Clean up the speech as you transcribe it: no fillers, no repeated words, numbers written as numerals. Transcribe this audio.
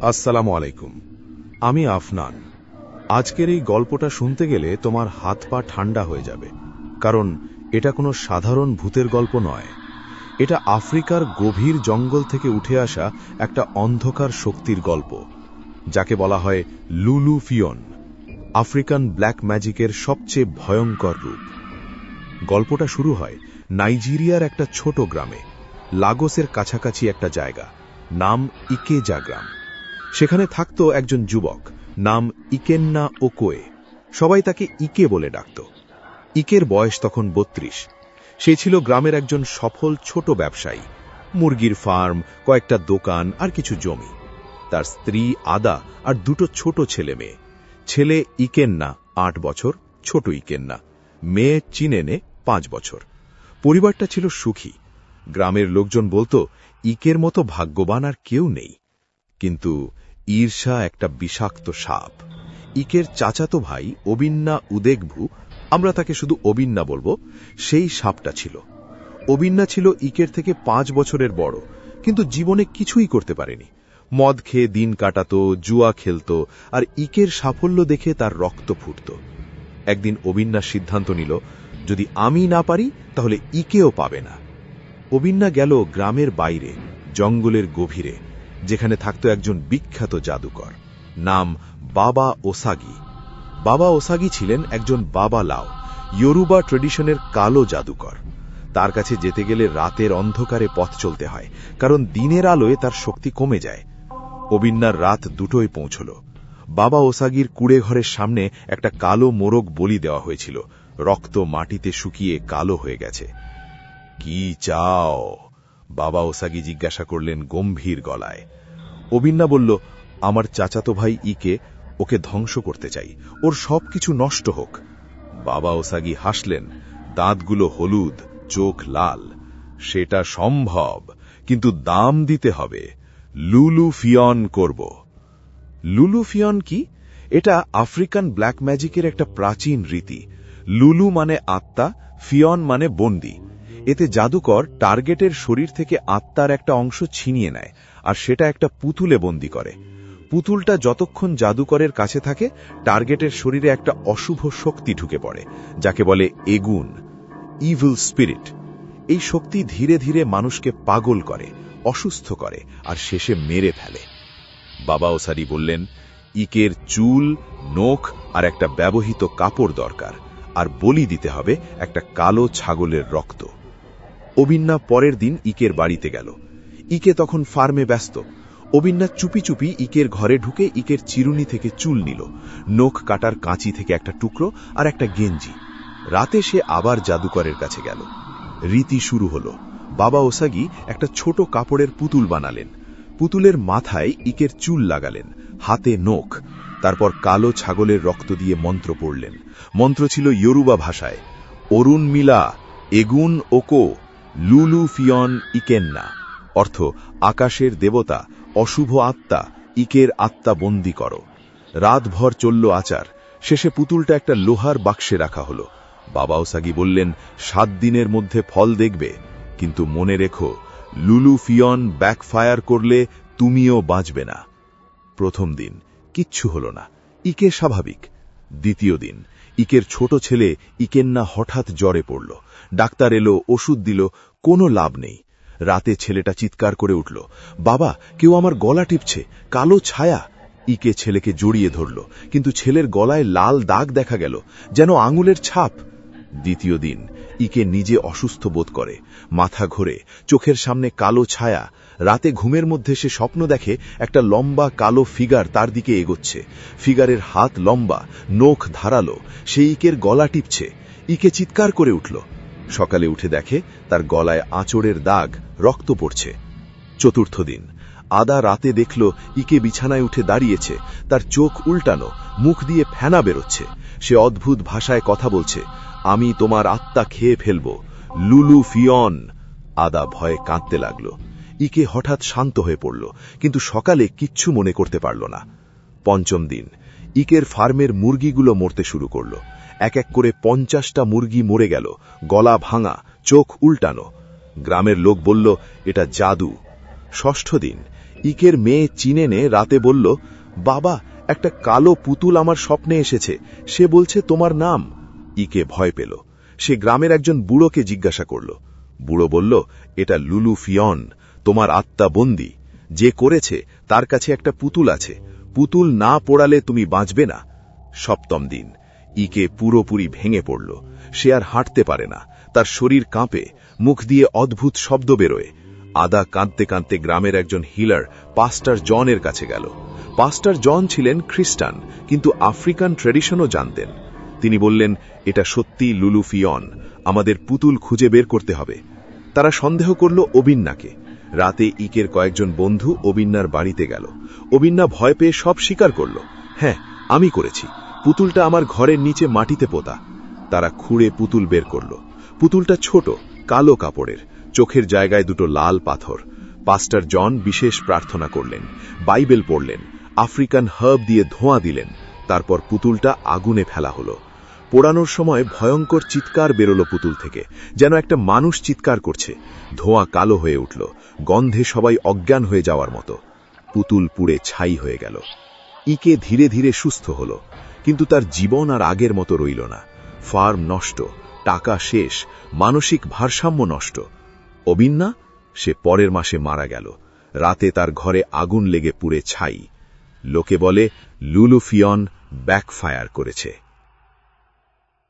আসসালামু আলাইকুম। আমি আফনান। আজকের এই গল্পটা শুনতে গেলে তোমার হাত পা ঠান্ডা হয়ে যাবে, কারণ এটা কোনো সাধারণ ভূতের গল্প নয়। এটা আফ্রিকার গভীর জঙ্গল থেকে উঠে আসা একটা অন্ধকার শক্তির গল্প, যাকে বলা হয় লুলু ফিয়ন, আফ্রিকান ব্ল্যাক ম্যাজিকের সবচেয়ে ভয়ঙ্কর রূপ। গল্পটা শুরু হয় নাইজেরিয়ার একটা ছোট গ্রামে, লাগোসের কাছাকাছি একটা জায়গা, নাম ইকেজা গ্রাম। সেখানে থাকত একজন যুবক, নাম ইকেন্না ওকোয়ে। সবাই তাকে ইকে বলে ডাকত। ইকের বয়স তখন ৩২। সে ছিল গ্রামের একজন সফল ছোট ব্যবসায়ী, মুরগির ফার্ম, কয়েকটা দোকান আর কিছু জমি। তার স্ত্রী আদা আর দুটো ছোট ছেলে মেয়ে। ছেলে ইকেন্না ৮ বছর, ছোট ইকেন্না। মেয়ে চিনেনে ৫ বছর। পরিবারটা ছিল সুখী। গ্রামের লোকজন বলতো ইকের মতো ভাগ্যবান আর কেউ নেই। কিন্তু ঈর্ষা একটা বিষাক্ত সাপ। ইকের চাচাতো ভাই অবিন্না উদেগভু, আমরা তাকে শুধু অবিন্না বলবো, সেই সাপটা ছিল। অবিন্না ছিল ইকের থেকে ৫ বছরের বড়, কিন্তু জীবনে কিছুই করতে পারেনি। মদ খেয়ে দিন কাটাতো, জুয়া খেলত, আর ইকের সাফল্য দেখে তার রক্ত ফুটত। একদিন অবিন্না সিদ্ধান্ত নিল, যদি আমি না পারি তাহলে ইকেও পাবে না। অবিন্না গেল গ্রামের বাইরে, জঙ্গলের গভীরে, যেখানে থাকত একজন বিখ্যাত জাদুকর, নাম বাবা ওসাগি। বাবা ওসাগি ছিলেন একজন বাবা লাও, ইয়োরুবা ট্রেডিশনের কালো জাদুকর। তার কাছে যেতে গেলে রাতের অন্ধকারে পথ চলতে হয়, কারণ দিনের আলোয় তার শক্তি কমে যায়। অবিন্নার রাত ২টোয় পৌঁছল। বাবা ওসাগির কুড়ে ঘরের সামনে একটা কালো মোরগ বলি দেওয়া হয়েছিল, রক্ত মাটিতে শুকিয়ে কালো হয়ে গেছে। কি চাও? বাবা ওসাগি জিজ্ঞাসা করলেন গম্ভীর গলায়। অবিন্না বলল, আমার চাচাতো ভাই ইকে, ওকে ধ্বংস করতে চাই, ওর সবকিছু নষ্ট হোক। বাবা ওসাগি হাসলেন, দাঁতগুলো হলুদ, চোখ লাল। সেটা সম্ভব, কিন্তু দাম দিতে হবে। লুলু ফিয়ন করব। লুলু ফিয়ন কি? এটা আফ্রিকান ব্ল্যাক ম্যাজিকের একটা প্রাচীন রীতি। লুলু মানে আত্মা, ফিয়ন মানে বন্দী। এতে জাদুকর টার্গেটের শরীর থেকে আত্মার একটা অংশ ছিনিয়ে নেয়, আর সেটা একটা পুতুলে বন্দী করে। পুতুলটা যতক্ষণ জাদুকরের কাছে থাকে, টার্গেটের শরীরে একটা অশুভ শক্তি ঢুকে পড়ে, যাকে বলে এগুন, ইভিল স্পিরিট। এই শক্তি ধীরে ধীরে মানুষকে পাগল করে, অসুস্থ করে, আর শেষে মেরে ফেলে। বাবা ওসারি বললেন, ইকের চুল, নখ আর একটা ব্যবহৃত কাপড় দরকার, আর বলি দিতে হবে একটা কালো ছাগলের রক্ত। অবিন্না পরের দিন ইকের বাড়িতে গেল। ইকে তখন ফার্মে ব্যস্ত। অবিন্না চুপি চুপি ইকের ঘরে ঢুকে ইকের চিরুনি থেকে চুল নিল, নখ কাটার কাঁচি থেকে একটা টুকরো আর একটা গেঞ্জি। রাতে সে আবার জাদুকরের কাছে গেল। রীতি শুরু হলো। বাবা ওসাগি একটা ছোট কাপড়ের পুতুল বানালেন। পুতুলের মাথায় ইকের চুল লাগালেন, হাতে নখ। তারপর কালো ছাগলের রক্ত দিয়ে মন্ত্র পড়লেন। মন্ত্র ছিল ইয়োরুবা ভাষায়, অরুণ মিলা এগুন ওকো লুলু ফিয়ন ইকেন্না, অর্থ আকাশের দেবতা, অশুভ আত্মা, ইকের আত্মা বন্দী করো। রাতভর চলল আচার। শেষে পুতুলটা একটা লোহার বাক্সে রাখা হলো। বাবা ওসাগি বললেন, ৭ দিনের মধ্যে ফল দেখবে, কিন্তু মনে রেখো, লুলু ফিয়ন ব্যাকফায়ার করলে তুমিও বাঁচবে না। প্রথম দিন কিচ্ছু হলো না, ইকে স্বাভাবিক। দ্বিতীয় দিন ইকের ছোট ছেলে ইকেন্না হঠাৎ জ্বরে পড়ল। ডাক্তার এলো, ওষুধ দিল, কোনো লাভ নেই। রাতে ছেলেটা চিৎকার করে উঠল, বাবা, কেউ আমার গলা টিপছে, কালো ছায়া। ইকে ছেলেকে জড়িয়ে ধরল, কিন্তু ছেলের গলায় লাল দাগ দেখা গেল, যেন আঙুলের ছাপ। দ্বিতীয় দিন ইকে নিজে অসুস্থ বোধ করে, মাথা ঘোরে, চোখের সামনে কালো ছায়া। রাতে ঘুমের মধ্যে সে স্বপ্ন দেখে একটা লম্বা কালো ফিগার তার দিকে এগোচ্ছে। ফিগারের হাত লম্বা, নখ ধারালো, সে ইকের গলা টিপছে। ইকে চিৎকার করে উঠল। সকালে উঠে দেখে তার গলায় আঁচড়ের দাগ, রক্ত পড়ছে। চতুর্থ দিন আদা রাতে দেখল ইকে বিছানায় উঠে দাঁড়িয়েছে, তার চোখ উল্টানো, মুখ দিয়ে ফেনা বেরোচ্ছে। সে অদ্ভুত ভাষায় কথা বলছে, আমি তোমার আত্মা খেয়ে ফেলব, লুলু ফিয়ন। আদা ভয়ে কাঁদতে লাগল। ইকে হঠাৎ শান্ত হয়ে পড়ল, কিন্তু সকালে কিচ্ছু মনে করতে পারল না। পঞ্চম দিন ইকের ফার্মের মুরগিগুলো মরতে শুরু করল। এক এক করে ৫০টা মুরগি মরে গেল, গলা ভাঙা, চোখ উল্টানো। গ্রামের লোক বলল, এটা জাদু। ষষ্ঠ দিন ইকের মেয়ে চিনেনে রাতে বলল, বাবা, একটা কালো পুতুল আমার স্বপ্নে এসেছে, সে বলছে তোমার নাম। ইকে ভয় পেল। সে গ্রামের একজন বুড়োকে জিজ্ঞাসা করল। বুড়ো বলল, এটা লুলু ফিয়ন, তোমার আত্মা বন্দী। যে করেছে তার কাছে একটা পুতুল আছে, পুতুল না পোড়ালে তুমি বাঁচবে না। সপ্তম দিন ইকে পুরোপুরি ভেঙে পড়ল। সে আর হাঁটতে পারে না, তার শরীর কাঁপে, মুখ দিয়ে অদ্ভুত শব্দ বেরোয়। আদা কাঁদতে কাঁদতে গ্রামের একজন হিলার পাস্টার জনের কাছে গেল। পাস্টার জন ছিলেন খ্রিস্টান, কিন্তু আফ্রিকান ট্র্যাডিশনও জানতেন। তিনি বললেন, এটা সত্যি লুলু ফিয়ন, আমাদের পুতুল খুঁজে বের করতে হবে। তারা সন্দেহ করল অবিন্নাকে। রাতে ইকের কয়েকজন বন্ধু অবিন্নার বাড়িতে গেল। অবিন্না ভয় পেয়ে সব স্বীকার করল, হ্যাঁ, আমি করেছি, পুতুলটা আমার ঘরের নিচে মাটিতে পোতা। তারা খুঁড়ে পুতুল বের করল। পুতুলটা ছোট, কালো কাপড়ের, চোখের জায়গায় দুটো লাল পাথর। পাস্টার জন বিশেষ প্রার্থনা করলেন, বাইবেল পড়লেন, আফ্রিকান হার্ব দিয়ে ধোঁয়া দিলেন। তারপর পুতুলটা আগুনে ফেলা হলো। পোড়ানোর সময় ভয়ঙ্কর চিৎকার বেরোলো পুতুল থেকে, যেন একটা মানুষ চিৎকার করছে। ধোঁয়া কালো হয়ে উঠল, গন্ধে সবাই অজ্ঞান হয়ে যাওয়ার মতো। পুতুল পুড়ে ছাই হয়ে গেল। ইকে ধীরে ধীরে সুস্থ হল, কিন্তু তার জীবন আর আগের মতো রইল না। ফার্ম নষ্ট, টাকা শেষ, মানসিক ভারসাম্য নষ্ট। অবিন্না, সে পরের মাসে মারা গেল। রাতে তার ঘরে আগুন লেগে পুড়ে ছাই। লোকে বলে লুলু ফিয়ন ব্যাকফায়ার করেছে।